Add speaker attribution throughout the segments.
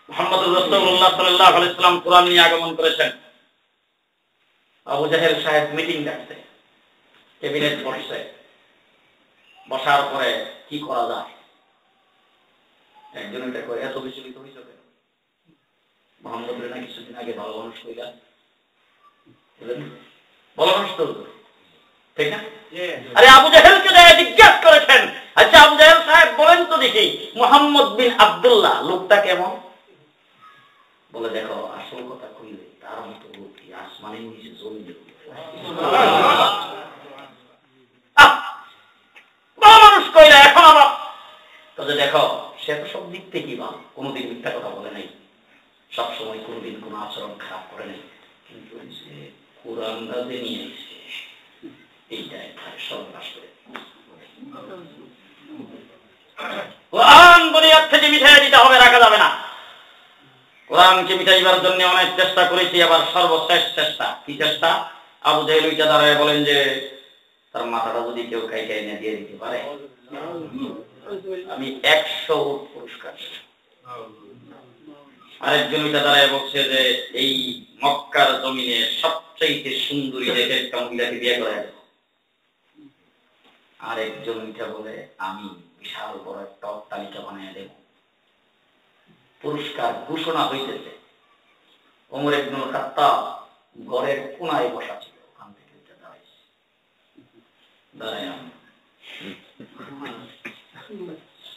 Speaker 1: মুহাম্মদুর রাসূলুল্লাহ সাল্লাল্লাহু আলাইহি ওয়াসাল্লাম কোরআন নিয়ে আগমন করেছেন। আবু জাহেল সাহেব মিটিং ডাকছে, ক্যাবিনেট বসছে, বসার পরে কি করা যায়, একজন এটা করে এত বিচলিত হইছে কেন? মুহাম্মদের না কিছুদিন আগে ভালো মানুষ কইলা, ভালো মানুষ তো, ঠিক না? আরে আবু জাহেলকে জিজ্ঞাসা করেছেন, আচ্ছা আবু জাহেল সাহেব বলেন তো দেখি মুহাম্মদ বিন আব্দুল্লাহ লোকটা কেমন? বলে দেখো আসল কথা কইলে তার মতো লোক কি আসমানের নিচে জমিনে মানুষ কইলে এখন আবার তবে দেখো সে তো সব দিক থেকেই ভালো, কোনোদিন মিথ্যা কথা বলে নাই, সবসময় কোনোদিন কোনো আচরণ খারাপ করে নাই, কিন্তু কোরআন রাজে নিয়ে এসে এইটাই সর্বনাশ করে। কোরআন বুনিয়াদ থেকে মিঠাই দিতে হবে, রাখা যাবে না। কোরআনকে মিটাইবার জন্য অনেক চেষ্টা করেছি, আবার সর্বশেষ চেষ্টা কি চেষ্টা? আবু জাহেল ওইটা দাঁড়ায় বলেন যে তার মাথাটা যদি কেউ খাই খাই না দিয়ে দিতে পারে আমি 100 উট পুরস্কার। আরেকজন ওইটা দাঁড়ায় বলছে যে এই মক্কার জমিনে সবচেয়ে সুন্দরী দেখে একটা মহিলাকে বিয়ে করে দেব। আরেকজন ওইটা বলে আমি বিশাল বড় একটা অট্টালিকা বানিয়ে দেব। পুরস্কার ঘোষণা হইতেছে, ওমর ইবনুল খাত্তাব ঘরের কোনায় বসা ছিল, ওখান থেকে দাঁড়ায়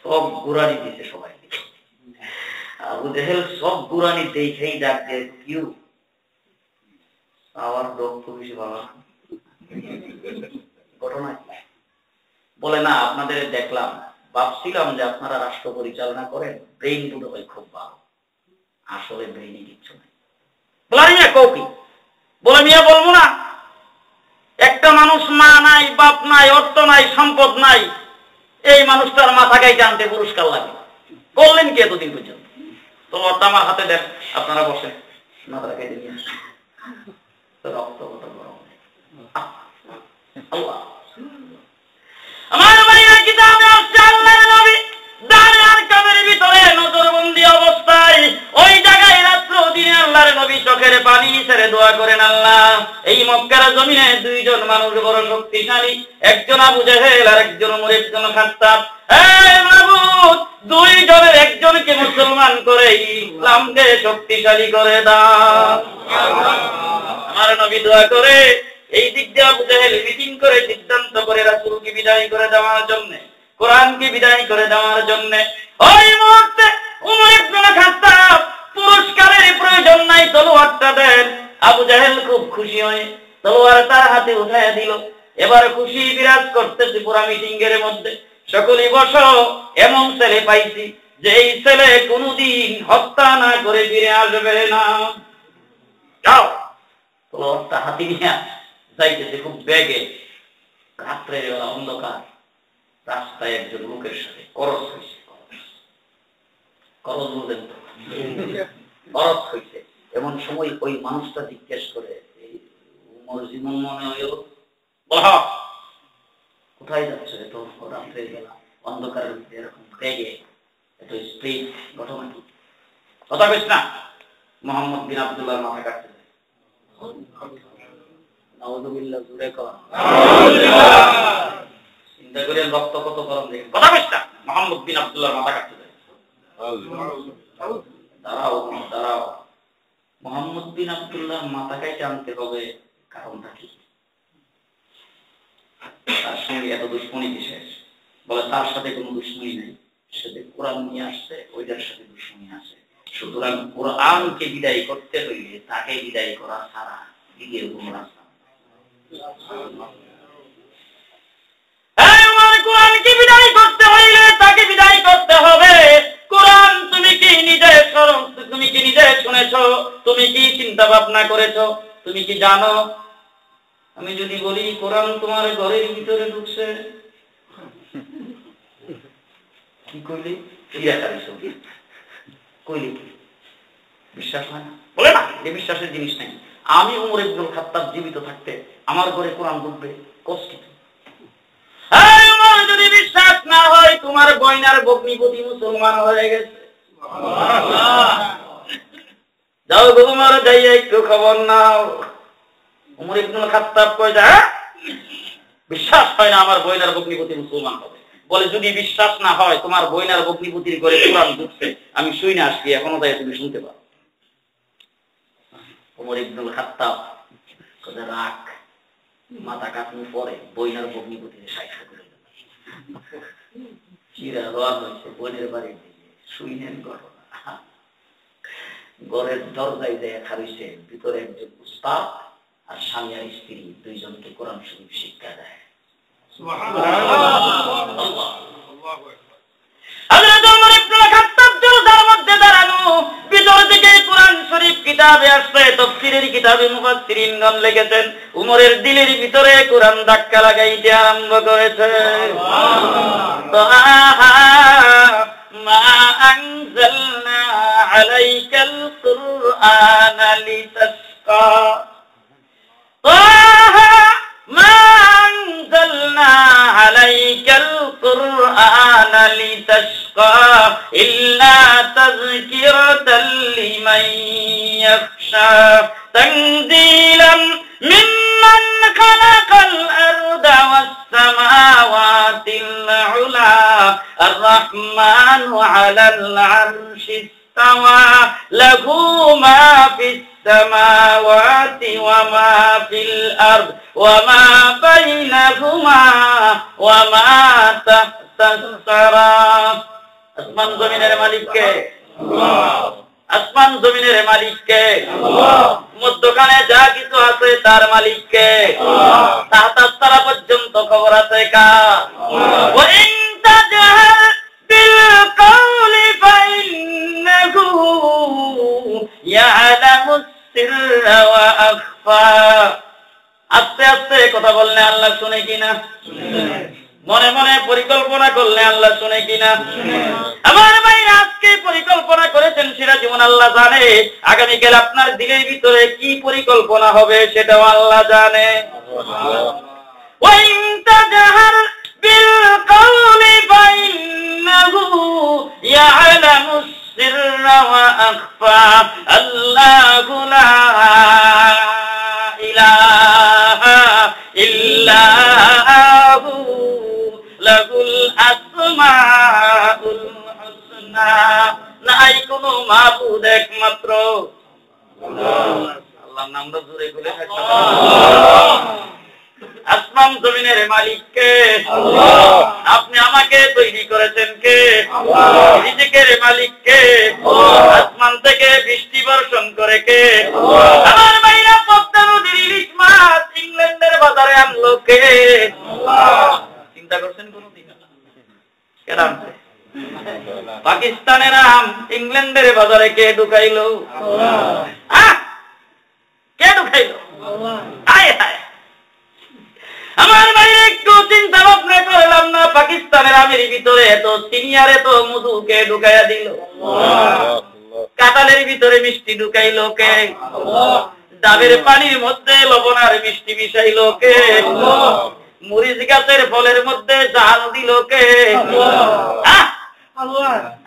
Speaker 1: সব গুরানি দিতে সবাই। আবু জাহেল সব গুরানি দেখেই ডাক দেয় কিউ আবার রক্ত বেশি ভালো ঘটনা বলে না আপনাদের দেখলাম, ভাবছিলাম যে আপনারা রাষ্ট্র পরিচালনা করেন, ব্রেইন দুটো হয় খুব ভালো, আসলে ব্রেইনে কিচ্ছু নাই। বলে মিয়া বলবো না, একটা মানুষ মা নাই, বাপ নাই, অর্থ নাই, সম্পদ নাই, এই মানুষটার মাথা গাইতে আনতে পুরস্কার লাগে, করলেন কি এতদিন পর্যন্ত? তো অর্থ আমার হাতে দেন, আপনারা বসেন, মাথা গাইতে নিয়ে রক্ত গরম। আল্লাহ আমার ভাইরা কিতাবে আছে আল্লাহর নবী দাঁড়ার কামের ভিতরে নজরবন্দি অবস্থায় ওই জায়গায় রাত্র দিনে আল্লাহর নবী চোখের পানি ছেড়ে দোয়া করেন, আল্লাহ এই মক্কার জমিনে দুইজন মানুষ বড় শক্তিশালী, একজন আবু জাহেল আর একজন ওমর ইবনুল খাত্তাব, এই মাবুদ দুইজনের একজনকে মুসলমান করে ইসলামকে শক্তিশালী করে দাও। আমার নবী দোয়া করে এই দিক দিয়ে আবু জাহেল মিটিং করে সিদ্ধান্ত করে রাসূলকে বিদায় করে দেওয়ার জন্য, কোরআনকে বিদায় করে দেওয়ার জন্য। ওই মুহূর্তে ওমর ইবনুল খাত্তাব পুরস্কারের প্রয়োজন নাই, তলোয়ারটা দেন। আবু জাহেল খুব খুশি হয়ে তলোয়ার তার হাতে উঠাইয়া দিল। এবার খুশি বিরাজ করতেছে পুরা মিটিং এর মধ্যে। সকলেই বসো, এমন ছেলে পাইছি যে এই ছেলে কোনদিন হত্যা না করে ফিরে আসবে না। যাও, তলোয়ারটা হাতে নিয়ে যাইতেছে খুব বেগে। রাত্রের বেলা অন্ধকার, রাস্তায় একজন লোকের সাথে করস হয়েছে। করস বলতেন তো, করস হয়েছে। এমন সময় ওই মানুষটা জিজ্ঞেস করে, মনে হইল কোথায় যাচ্ছে? তো রাত্রের বেলা অন্ধকারের ভিতরে এরকম বেগে এত স্পিড ঘটনা কি? কথা বেশ না। মুহাম্মদ বিন আব্দুল্লাহ মাথা কাটতে যায়। চিন্তা করেন রক্ত কত গরম দেখে। কথা বেশ না। মুহাম্মদ বিন আব্দুল্লাহ মাথা কাটতে যায়। দাঁড়াও দাঁড়াও, মুহাম্মদ বিন আব্দুল্লাহ মাথা কাটতে আনতে হবে, কারণটা কি? তার সঙ্গে এত দুশ্মনী কিসের? বলে তার সাথে কোনো দুশ্মনী নেই, সাথে কোরআন নিয়ে আসছে, ওইটার সাথে দুশ্মনী আছে। সুতরাং কোরআনকে বিদায় করতে হইলে তাকে বিদায় করা ছাড়া দ্বিতীয় কোন রাস্তা। কোরআনকে বিদায় করতে হইলে তাকে বিদায় করতে হবে। কোরআন তুমি কি নিজে শুনেছ? তুমি কি চিন্তা ভাবনা করেছ? তুমি কি জানো? আমি যদি বলি কোরআন তোমার ঘরের ভিতরে ঢুকছে, কি কইলি? কইলি কি বিশ্বাস হয় না? বলে না, এই বিশ্বাসের জিনিস নাই। আমি ওমর ইবনুল খাত্তাব জীবিত থাকতে আমার ঘরে কোরআন ঢুকবে? কষ্ট। যদি বিশ্বাস না হয়, তোমার বয়নার ভগ্নিপতি মুসলমান হয়ে গেছে। উমর যাইয়া একটু খবর নাও। উমর ইবনুল খাত্তাব কই যা বিশ্বাস হয় না আমার বইনার ভগ্নিপতি মুসলমান হবে। বলে যদি বিশ্বাস না হয় তোমার বইনার ভগ্নিপতির করে কোরআন ঢুকছে, আমি শুই না আসছি, এখনো তাই তুমি শুনতে পাও। উমর ইবনুল খাত্তাব কইছে রাখ, মাথা কাটনি পরে বইনার ভগ্নিপতির সাইখা করে দেন। চিরা রোয়া হয়েছে বইনের বাড়ির দিকে, শুইনেন ঘটনা। ঘরের দরজায় যায় খারিছে, ভিতরে একজন উস্তাদ আর স্বামী আর স্ত্রী দুইজনকে কোরআন শরীফ শিক্ষা দেয়। উমরের দিলের ভিতরে কোরআন ধাক্কা লাগাইতে আরম্ভ করেছে। মা আনজালনা আলাইকাল কুরআনা লিতাশকা ما أنزلنا عليك القرآن لتشقى إلا تذكرة لمن يخشى تنزيلا ممن خلق الأرض والسماوات العلى الرحمن على العرش استوى له ما في السماوات وما في الأرض وما بينهما وما تحت الثرى আসমান জমিনের মালিক কে? আল্লাহ। আসমান জমিনের মালিক কে? আল্লাহ। মধ্যখানে যা কিছু আছে তার মালিক কে? আল্লাহ। তাহতা সারা পর্যন্ত খবর আছে কার? আল্লাহ। ওয়া ইন তাজহার বিল কওলি ফাইন্নাহু ইয়ালামু সিররা ওয়া আখফা। আস্তে আস্তে কথা বললে আল্লাহ শুনে কিনা? মনে মনে পরিকল্পনা করলে আল্লাহ শুনে কিনা? আমার ভাইরা আজকে পরিকল্পনা করেছেন সেটা যেমন আল্লাহ জানে, আগামীকাল আপনার দিলের ভিতরে কি পরিকল্পনা হবে সেটাও আল্লাহ জানে। ওয়া ইন তাজহার বিল কওলি ফাইন্নাহু ইয়ালামু সিররা ওয়া আখফা আল্লাহু লা ইলাহা ইল্লাহু লাহুল আসমাউল হুসনা। নাই কোনো মাবুদ একমাত্র আল্লাহ। আল্লাহর নামটা জোরে বলে থাকতে আসমান জমিনের মালিক কে? আল্লাহ। আপনি আমাকে তৈরি করেছেন কে? আল্লাহ। রিজিকের মালিক কে? আল্লাহ। আসমান থেকে বৃষ্টি বর্ষণ করে কে? আল্লাহ। আমার ভাইরা পদ্মা নদীর ইলিশ মাছ ইংল্যান্ডের বাজারে আনলো কে? আল্লাহ। চিন্তা করছেন কোনদিন? কেন আনছে? পাকিস্তানের আম ইংল্যান্ডের বাজারে কে ঢুকাইলো? আল্লাহ। কে ঢুকাইলো? আল্লাহ। আয় হায়, আমার বাইরে একটু চিন্তা ভাবনা করলাম না, পাকিস্তানের আমের ভিতরে এত সিনিয়র এত মধুকে ঢুকাইয়া দিল? কাঁঠালের ভিতরে মিষ্টি ঢুকাইলো কে? ডাবের পানির মধ্যে লবণ আর মিষ্টি মিশাইলো কে? মরিচ গাছের ফলের মধ্যে জাল দিল কে?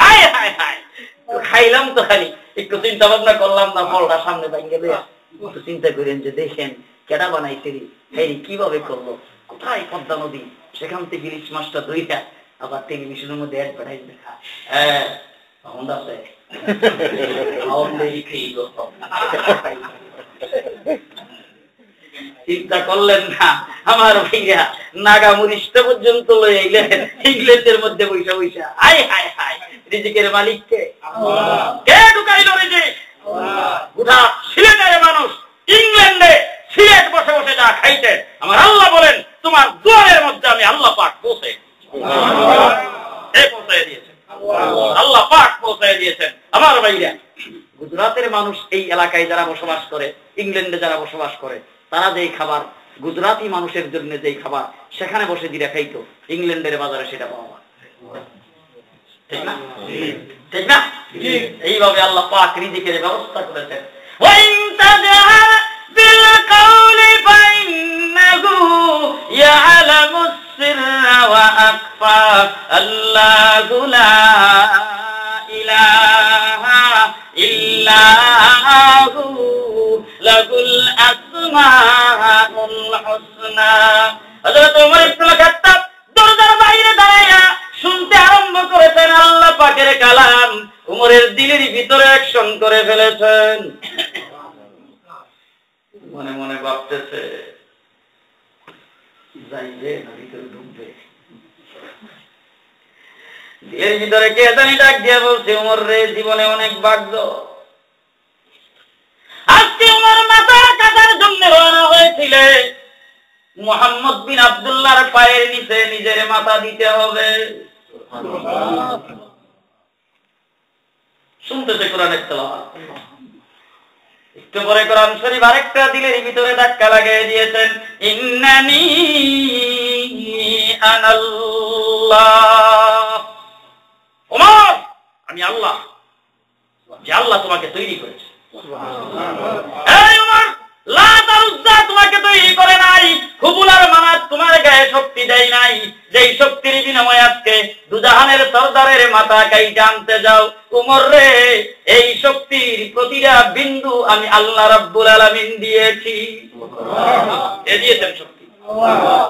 Speaker 1: হায় হায় হায়, খাইলাম তো খালি, একটু চিন্তা ভাবনা করলাম না, ফলটা সামনে পাই গেলে একটু চিন্তা করেন যে দেখেন কেডা বানাইছে রে, কিভাবে করলো, কোথায় পদ্মা নদী, সেখান থেকে ইলিশ মাছটা ধইরা আবার টেলিভিশনের মধ্যে অ্যাড পাঠাই দেখা। হ্যাঁ আছে চিন্তা করলেন না আমার ভাইয়া, নাগা মরিচটা পর্যন্ত লয়ে এলেন ইংল্যান্ডের মধ্যে বৈশা বৈশা। আয় হায় হায়, রিজিকের মালিক কে? কে ঢুকাইল রিজিক? গোটা সিলেটের মানুষ ইংল্যান্ডে সিলেট বসে বসে যা খাইতেন, আমার আল্লাহ বলেন তোমার দুয়ারের মধ্যে আমি আল্লাহ পাক পৌঁছে দিয়েছেন। আল্লাহ পাক পৌঁছে দিয়েছেন। আমার ভাইরা, গুজরাটের মানুষ এই এলাকায় যারা বসবাস করে, ইংল্যান্ডে যারা বসবাস করে, তারা যেই খাবার গুজরাটি মানুষের জন্য যেই খাবার সেখানে বসে দিরা খাইতো, ইংল্যান্ডের বাজারে সেটা পাওয়া যায়। ঠিক না? ঠিক না? এইভাবে আল্লাহ পাক রিজিকের ব্যবস্থা করেছেন। আল্লাহু লা ইলাহা ইল্লাহু আমাদের দিলের ভিতরে অ্যাকশন করে ফেলেছেন। মনে মনে ভাবতেছে যাইবে না ভিতরে ঢুকবে। দিলের ভিতরে কে জানি ডাক দিয়ে বলছে, উমর রে, জীবনে অনেক ভাগ্য, আজকে উমর মাথা কাটার জন্য রওনা হয়েছিলে, মুহাম্মদ বিন আব্দুল্লাহর পায়ের নিচে নিজের মাথা দিতে হবে। শুনতেছে কোরআনের তেলাওয়াত। একটু পরে কোরআন শরীফ আরেকটা দিলের ভিতরে ধাক্কা লাগিয়ে দিয়েছেন, ইন্নানি আনাল্লাহ। ওমর, আমি আল্লাহ, যে আল্লাহ তোমাকে তৈরি করেছে। এই ওমর, লাত আর উজ্জা তোমাকে তৈরি করে নাই, হুবুল আর মানাত তোমার গায়ে শক্তি দেয় নাই, যেই শক্তির বিনিময়ে আজকে দুজাহানের সরদারের মাথা কাইটা আনতে যাও। উমর রে, এই শক্তির প্রতিটা বিন্দু আমি আল্লাহ রাব্বুল আলামিন দিয়েছি। এ দিয়েছেন শক্তি,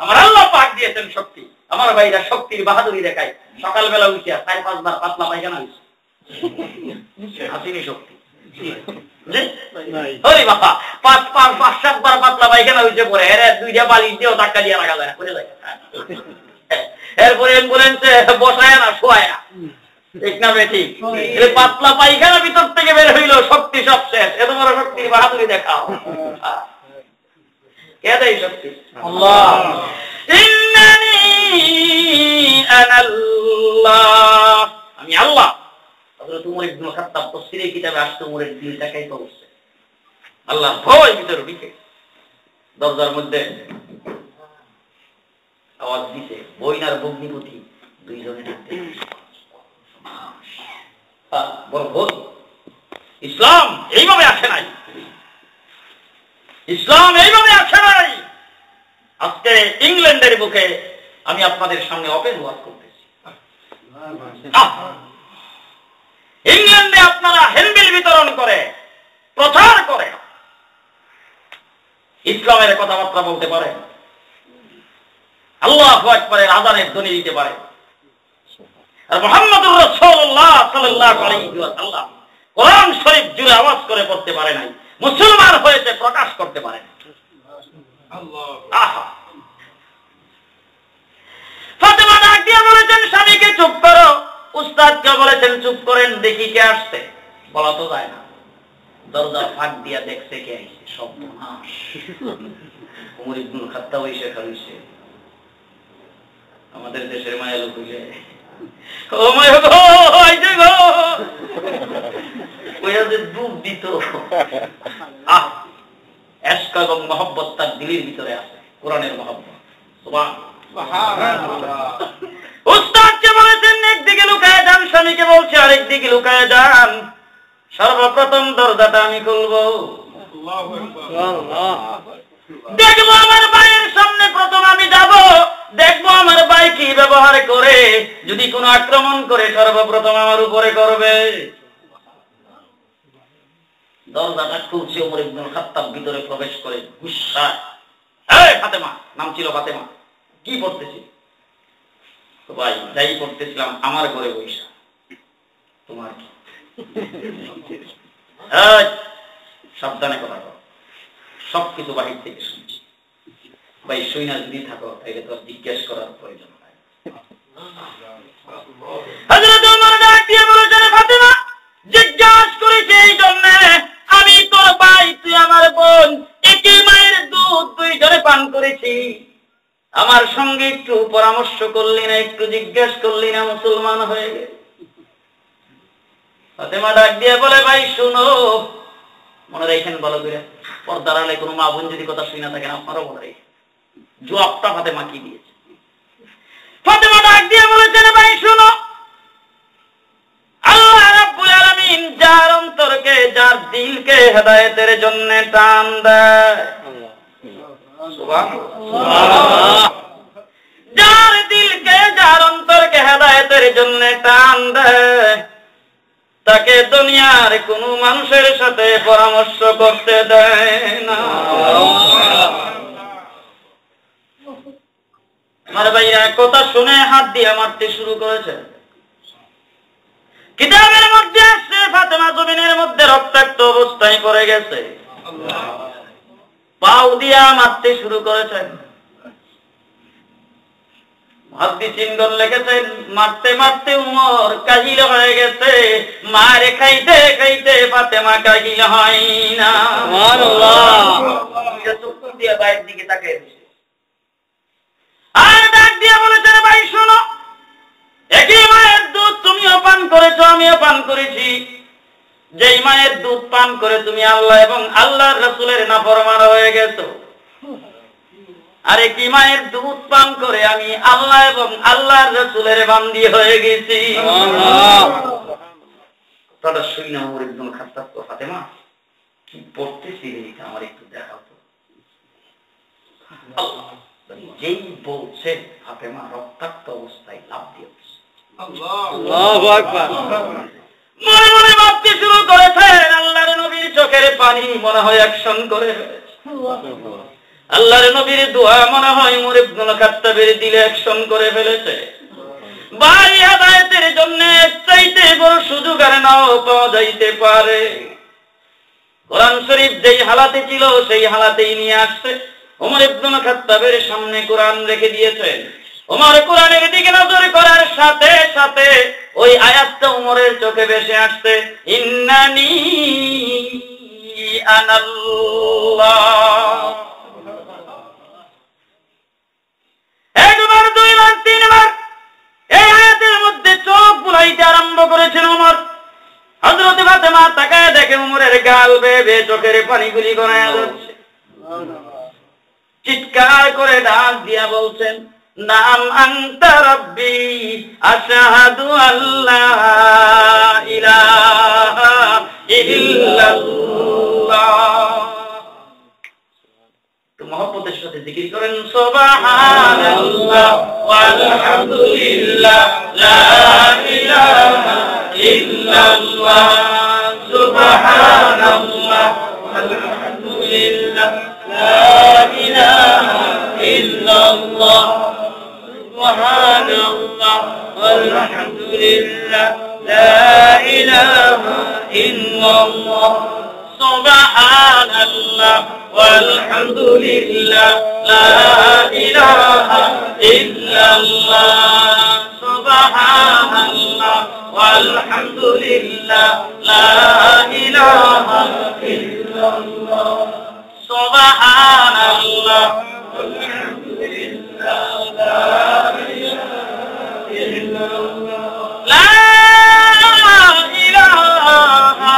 Speaker 1: আমার আল্লাহ পাক দিয়েছেন শক্তি। আমার ভাইরা শক্তির বাহাদুরি দেখায়, সকালবেলা উঠিয়া 4-5 বার পাতলা পায়খানা হয়েছে, আসেনি শক্তি। বাবা 5-7 বার পাতলা পায়খানা হয়েছে, পরে এর 2টা বালিশ দিয়েও ধাক্কা দিয়ে রাখা যায়, এরপরে অ্যাম্বুলেন্সে বসায় না, শোয়ায় না, ঠিক না বেঠিক? পাতলা পায়খানা ভিতর থেকে বের হইলো, শক্তি সব শেষ। এত বড় শক্তির বাহাদুরি দেখাও, কে দেয় শক্তি? আল্লাহ। ইন্নানি আনাল্লাহ, আমি আল্লাহ। হযরত উমর ইবনে খাত্তাব তাফসীরের কিতাবে আসছে, উমরের দিলটাকেই করছে আল্লাহ ভয় ভিতরে ঢুকে। দরজার মধ্যে আওয়াজ দিছে, বইনার ভগ্নিপতি দুইজনে ডাকতে, বড় ভয়। ইসলাম এইভাবে আসে নাই, ইসলাম এইভাবে আসে নাই। আজকে ইংল্যান্ডের বুকে আমি আপনাদের সামনে ওপেন ওয়াজ করতেছি। ইংল্যান্ডে আপনারা হ্যান্ডবিল বিতরণ করে, প্রচার করে, ইসলামের কথাবার্তা বলতে পারে, আল্লাহু আকবারের আযানের ধ্বনি দিতে পারে, আর মুহাম্মদুর রাসূলুল্লাহ সাল্লাল্লাহু আলাইহি ওয়াসাল্লাম কোরআন শরীফ জুড়ে আওয়াজ করে পড়তে পারে নাই, মুসলমান হয়েছে প্রকাশ করতে পারে না। আল্লাহ। ফাতেমা ডাক দিয়ে বলেছেন, স্বামীকে চুপ করো। উস্তাদকে বলেছেন, চুপ করেন, দেখি কে আসছে। বলা তো যায় না, দরজা ফাঁক দিয়া দেখছে কে আইছে। সর্বনাশ, উমর ইবনে খাত্তাব এসে খাইছে। আমাদের দেশের মায়া লোক হইলে, ও মায়া গো, আইছে গো, ওইয়া যে দুধ দিত। এশক এবং মহব্বত তার দিলের ভিতরে আছে, কোরআনের মহব্বত। সুবহানাল্লাহ। উস্তাদকে বলেছেন, একদিকে লুকায় যান, স্বামীকে বলছে আরেকদিকে লুকায় যান। সর্বপ্রথম দরজাটা আমি খুলবো, দেখবো আমার ভাইয়ের সামনে, প্রথম আমি যাব, দেখবো আমার ভাই কি ব্যবহার করে। যদি কোনো আক্রমণ করে, সর্বপ্রথম আমার উপরে করবে। দরজাটা খুলছে, ওমর ইবনে খাত্তাব ভিতরে প্রবেশ করে গুসা। এই ফাতেমা, নাম ছিল ফাতেমা, কি পড়তেছি? ভাই যাই পড়তেছিলাম আমার ঘরে বৈশা। তোমার কি? সাবধানে কথা কর, সবকিছু বাহির থেকে শুনছি। ভাই শুইনা যদি থাকো তাইলে তো জিজ্ঞেস করার প্রয়োজন হয়। হযরত ওমর ডাক দিয়ে বলেছেন, ফাতেমা, জিজ্ঞাস করেছে এই জন্য, আমি তোর ভাই, তুই আমার বোন, একই মায়ের দুধ দুইজনে পান করেছি। আমার সঙ্গে একটু পরামর্শ করলি না, একটু জিজ্ঞেস করলি না, মুসলমান হয়ে গেল। ফাতেমা ডাক দিয়ে বলে, ভাই শুনো, মনে রাখেন ভালো করে, পর্দার আড়ালে কোনো মা বোন যদি কথা শুই না থাকেন, আপনারাও মনে রাখেন জবাবটা ফাতেমা কি দিয়েছে। ফাতেমা ডাক দিয়ে বলেছেন, ভাই শুনো, আল্লাহ রাব্বুল আলামিন যার অন্তরকে, যার দিলকে হেদায়েতের জন্য টান দেয়, সুবহানাল্লাহ, যার দিলকে, যার অন্তরকে হেদায়েতের জন্য টান দেয়, তাকে দুনিয়ার কোন মানুষের সাথে পরামর্শ করতে দেয় না। আমার ভাইরা কথা শুনে হাত দিয়ে মারতে শুরু করেছে। কিতাবের মধ্যে আসছে, গেছে, পাও দিয়া মারতে শুরু করেছেন। মুহাদ্দিসিনগণ লিখেছেন মারতে মারতে উমর কাহিল হয়ে গেছে, মারে খাইতে খাইতে ফাতেমা কাহিল হয় না। সুবহানাল্লাহ। চক্ষু দিয়ে বাইরের দিকে তাকিয়ে দিছে, আর ডাক দিয়ে বলেছেন, ভাই শোনো, একই মায়ের দুধ তুমিও পান করেছো, আমিও পান করেছি। যেই মায়ের দুধ পান করে তুমি আল্লাহ এবং আল্লাহর রাসূলের নাফরমান হয়ে গেছো, আর একই মায়ের দুধ পান করে আমি আল্লাহ এবং আল্লাহর রাসূলের বান্দি হয়ে গেছি। কথাটা শুনে ওমর ইবনে খাত্তাব তো, ফাতেমা কি পড়তেছি এটা আমার একটু দেখাও তো। আল্লাহ যেই বলছেন ফাতেমা রক্তাক্ত অবস্থায় লাফ দিয়ে আল্লাহু আকবার। মনে মনে ভাবতে শুরু করেছেন, আল্লাহর নবীর চোখের পানি মনে হয় অ্যাকশন করে ফেলেছে, আল্লাহর নবীর দোয়া মনে হয় ওমর ইবনে খাত্তাবের দিলে অ্যাকশন করে ফেলেছে। ভাই হেদায়েতের জন্য চাইতে বড় সুযোগ আর নাও পাওয়া যাইতে পারে। কোরআন শরীফ যেই হালাতে ছিল সেই হালাতেই নিয়ে আসছে। ওমর ইবনে খাত্তাবের সামনে কোরআন রেখে দিয়েছেন। ওমর কোরআনের দিকে নজর করার সাথে সাথে ওই আয়াতটা ওমরের চোখে ভেসে আসছে, ইন্নানি আনাল্লাহ। একবার, দুইবার, তিনবার এই আয়াতের মধ্যে চোখ বুলাইতে আরম্ভ করেছেন ওমর। হযরত ফাতেমা তাকায় দেখে ওমরের গাল বেয়ে বেয়ে চোখের পানিগুলি গড়ায় যাচ্ছে। চিৎকার করে ডাক দিয়া বলছেন, নাম আনতা রাব্বি আশহাদু আল্লা ইলাহা ইল্লাল্লাহ। তো মহব্বতের সাথে জিকির করেন, সুবহানাল্লাহ ওয়ালহামদুলিল্লাহ লা ইলাহা ইল্লাল্লাহ, সুবহানাল্লাহ ওয়ালহামদুলিল্লাহ লা ইলাহা ইল্লাল্লাহ, সুবহানাল্লাহ ওয়ালহামদুলিল্লাহ লা ইলাহা ইল্লাল্লাহ, সুবহানাল্লাহ ওয়ালহামদুলিল্লাহ লা ইলাহা ইল্লাল্লাহ, সুবহানাল্লাহ ওয়ালহামদুলিল্লাহ লা ইলাহা ইল্লাল্লাহ, সুবহানাল্লাহ ওয়ালহামদুলিল্লাহ লা ইলাহা ইল্লাল্লাহ, লা ইলাহা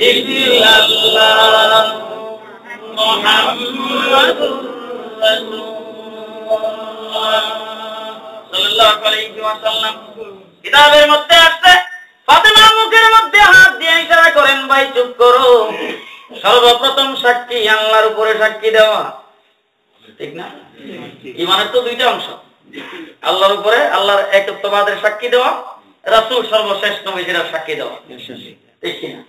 Speaker 1: ইল্লাল্লাহ, মুহাম্মাদুর রাসূলুল্লাহ সাল্লাল্লাহু আলাইহি ওয়াসাল্লাম। কিতাবের মধ্যে আছে, ফাতেমা মুখের মধ্যে হাত দিয়ে ইশারা করেন, ভাই চুপ করো। সর্বপ্রথম সাক্ষী আল্লাহর উপরে সাক্ষী দেওয়া, ঠিক না? ঈমানের তো দুইটা অংশ, আল্লাহর উপরে আল্লাহর একত্ববাদের সাক্ষী দেওয়া, রাসূল সর্বশেষ নবীর সাক্ষী দেওয়া, ঠিক না?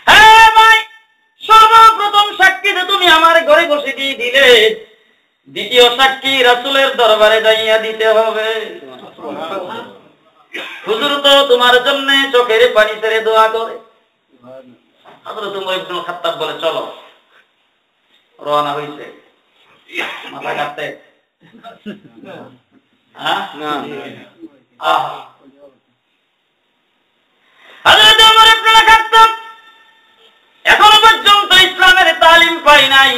Speaker 1: হ্যাঁ ভাই, সর্বপ্রথম সাক্ষী যে তুমি আমার ঘরে বসে দিয়ে দিলে, দ্বিতীয় সাক্ষী রাসূলের দরবারে যাইয়া দিতে হবে। হুজুর তো তোমার জন্য চোখের পানি ছেড়ে দোয়া করে। হযরত ওমর ইবনে খাত্তাব বলে, চলো। রওনা হইছে, মাথা কাটতে হযরত ওমর ইবনে খাত্তাব এখনো পর্যন্ত ইসলামের তালিম পায় নাই,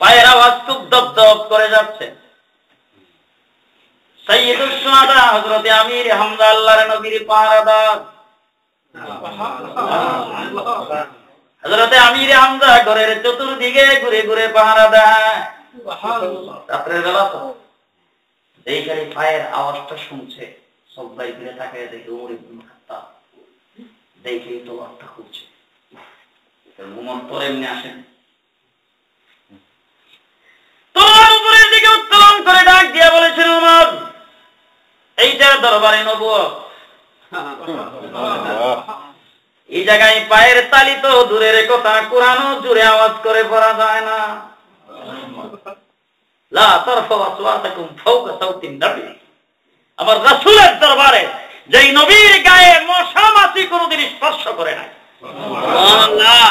Speaker 1: পায়ের আওয়াজ খুব দপদপ করে যাচ্ছে। সাইয়্যিদুশ শুহাদা হযরত আমির হামজা আল্লাহর নবীর পাহারাদার। হযরত আমির হামজা ঘরের চতুর্দিকে ঘুরে ঘুরে পাহারা দেয়। রাতের বেলা তো এইখানে পায়ের আওয়াজটা শুনছে, সবাই ফিরে তাকায় দেখে ওমর ইবনে খাত্তাব, দেখেই তো অর্থ খুঁজছে। ওমর তো এমনি আসেন, তোমার উপরের দিকে উত্তোলন করে ডাক দিয়া বলেছেন, ওমর এইটা দরবারে নবুয়ত, এই জায়গায় পায়ের তালি তো দূরের কথা, কোরআনও জুড়ে আওয়াজ করে পড়া যায় না। লা তারফাউ আসওয়াতাকুম ফাওকা সাওতিন নবী, আমার রাসূলের দরবারে যেই নবীর গায়ে মশা মাছি কোনোদিন স্পর্শ করে নাই। সুবহানাল্লাহ।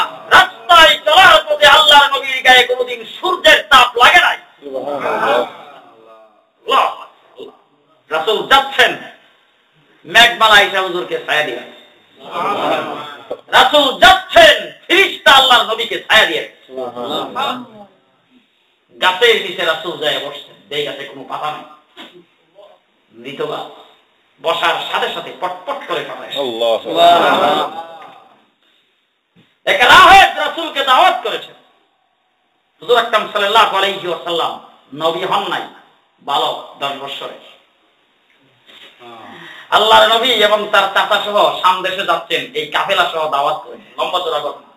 Speaker 1: ফেরেশতারা আয়েশা হুজুরকে ছায়া দিয়ে রাসূল যাচ্ছেন, ফেরেশতা আল্লাহর নবীকে ছায়া দিয়ে গাছের নিচে রাসূল যায় বসছেন। এই গাছে কোনো পাতা নেই, মৃত গাছ। বসার সাথে সাথে পটপট করে কাঁপায়। এক রাহেব রাসূলকে দাওয়াত করেছেন। হুজুর আকরাম সাল্লাল্লাহু আলাইহি ওয়াসাল্লাম নবী হন নাই, বালক 10 বছরের। আল্লাহর নবী এবং তার চাচা সহ শাম দেশে যাচ্ছেন, এই কাফেলা সহ দাওয়াত করেছেন। লম্বা চড়া ঘটনা।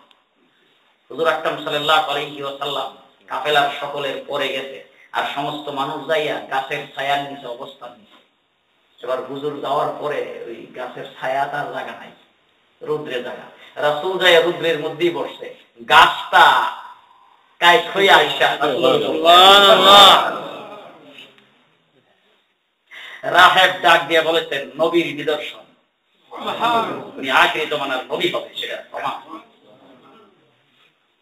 Speaker 1: হুজুর আকরাম সাল্লাল্লাহু আলাইহি ওয়াসাল্লাম কাফেলার সকলের পরে গেছে, আর সমস্ত মানুষ যাইয়া গাছের ছায়ার নিচে অবস্থান নিছে। এবার হুজুর যাওয়ার পরে ওই গাছের ছায়া তার জায়গা নাই, রৌদ্রের জায়গা। রাসূল যাইয়া রৌদ্রের মধ্যেই বসছে, গাছটা কাইট হইয়া আইসা রাহেব ডাক দিয়ে বলেছেন, নবীর নিদর্শন, উনি আখিরি জমানার নবী হবে, সেটা প্রমাণ।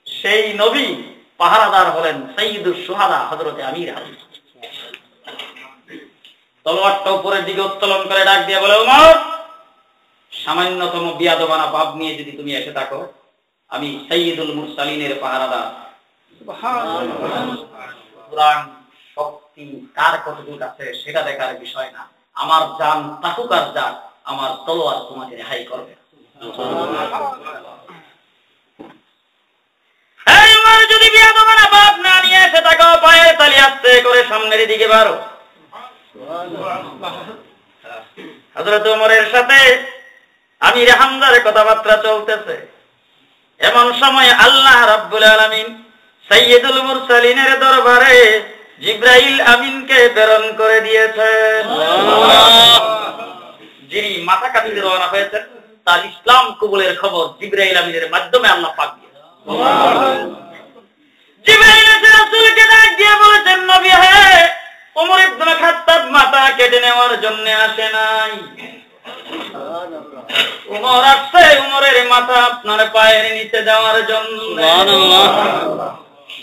Speaker 1: সেই নবী পাহারাদার হলেন সাইয়্যিদুশ শুহাদা হযরতে আমির হামজা। তলোয়ারটা উপরের দিকে উত্তোলন করে ডাক দিয়ে বলে, ওমর, সামান্যতম বিয়াদবানা পাপ নিয়ে যদি তুমি এসে থাকো, আমি সাইয়্যিদুল মুরসালিনের পাহারাদার। সুতরাং শক্তি কার কতটুকু আছে সেটা দেখার বিষয় না, আমার জান তাকুক আর যাক, আমার তলোয়ার তোমাকে রেহাই করবে। যদি বিয়াদবানা পাপ না নিয়ে এসে থাকো, পায়ের তালি আস্তে করে সামনের দিকে বাড়ো। হযরত ওমরের সাথে আমির হামজার কথাবার্তা চলতেছে। এমন সময় আল্লাহ রাব্বুল আলামিন সাইয়্যিদুল মুরসালিনের দরবারে জিবরাইল আমিনকে প্রেরণ করে দিয়েছেন। যিনি মাথা কাটিতে রওনা হয়েছেন, তার ইসলাম কবুলের খবর জিবরাইল আমিনের মাধ্যমে আল্লাহ পাক দিয়েছেন। জিবরাইল এসে রাসূলকে ডাক দিয়ে বলেছেন, নবী হে, ওমর ইবনে খাত্তাব মাথা কেটে নেওয়ার জন্য আসে নাই। ওমর আসছে ওমরের মাথা আপনার পায়ের নিচে দেওয়ার জন্য। সুবহানাল্লাহ।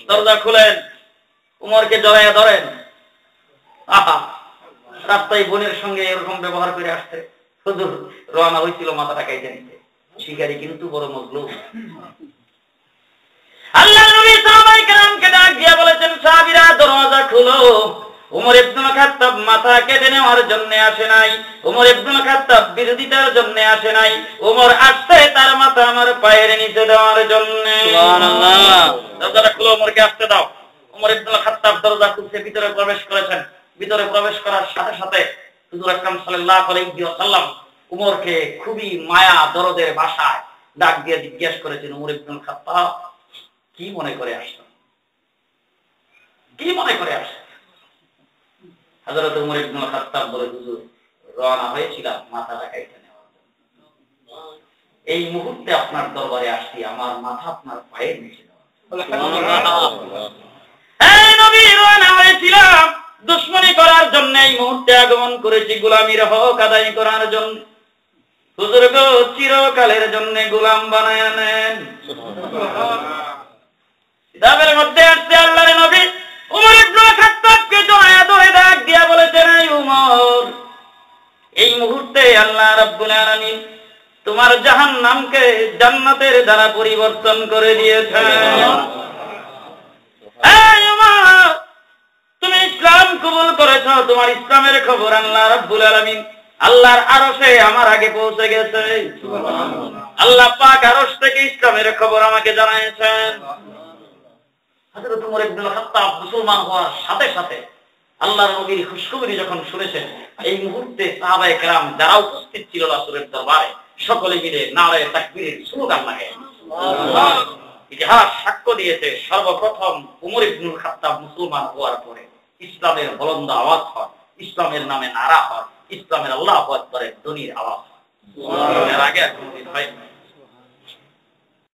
Speaker 1: দরজা খুলেন, ওমরকে জড়াইয়া ধরেন। আহা, রাস্তায় বোনের সঙ্গে এরকম ব্যবহার করে আসছে। হুজুর রওনা হয়েছিল মাথাটা কেটে নিতে, শিকারী কিন্তু বড় মজলুম। আল্লাহর নবী সাহাবায়ে কেরামকে ডাক দিয়ে বলেছেন, সাহাবীরা দরজা খুলো। ওমর ইবনে খাত্তাব মাথা কেটে নেওয়ার জন্য আসে নাই, ওমর ইবনে খাত্তাব বিরোধিতার জন্য আসে নাই, ওমর আসছে তার মাথা আমার পায়ের নিচে দেওয়ার জন্য। সুবহানাল্লাহ। দরজাটা খুলো, ওমরকে আসতে দাও। ওমর ইবনে খাত্তাব দরজা খুলতে ভিতরে প্রবেশ করেছেন। ভিতরে প্রবেশ করার সাথে সাথে হুজুর আকরাম সাল্লাল্লাহু আলাইহি ওয়াসাল্লাম ওমরকে খুবই মায়া দরদের ভাষায় ডাক দিয়ে জিজ্ঞেস করেছেন, ওমর ইবনে খাত্তাব কি মনে করে আসছেন, কি মনে করে আসছেন? হযরত ওমর ইবনে খাত্তাব বলে, হুজুর রওনা হয়েছিলাম মাথাটা কেটে নেওয়ার জন্য, এই মুহূর্তে আপনার দরবারে আসছি আমার মাথা আপনার পায়ের নিচে দেওয়া। এই নবী রওনা হয়েছিলাম দুশমনী করার জন্য, এই মুহূর্তে আগমন করেছি গোলামির হক আদায় করার জন্য। হুজুর গো, চিরকালের জন্য গোলাম বানায় নেন। কিতাবের মধ্যে আসছে আল্লাহর নবী ওমর ইবনে খাত্তাবকে জড়ায়া ধরে ডাক দিয়া বলেছেন, এই ওমর, এই মুহূর্তে আল্লাহ রাব্বুল আলামিন তোমার জাহান্নামকে জান্নাতের দ্বারা পরিবর্তন করে দিয়েছেন। এই ওমর, তুমি ইসলাম কবুল করেছো, তোমার ইসলামের খবর আল্লাহ রাব্বুল আলামিন আল্লাহর আরশে আমার আগে পৌঁছে গেছে। আল্লাহ পাক আরশ থেকে ইসলামের খবর আমাকে জানাইছেন। হযরত ওমর ইবনে খাত্তাব মুসলমান হওয়ার সাথে সাথে আল্লাহর নবীর খুশখবরি যখন শুনেছেন, এই মুহূর্তে সাহাবায়ে কেরাম যারা উপস্থিত ছিল রাসূলের দরবারে সকলে মিলে নারায়ে তাকবীরের স্লোগান লাগায়। ইতিহাস সাক্ষ্য দিয়েছে, সর্বপ্রথম ওমর ইবনে খাত্তাব মুসলমান হওয়ার পরে ইসলামের বুলন্দ আওয়াজ হয়, ইসলামের নামে নারা হয়, ইসলামের আল্লাহু আকবারের ধ্বনির আওয়াজ হয়। এর আগে কোনদিন হয়নি।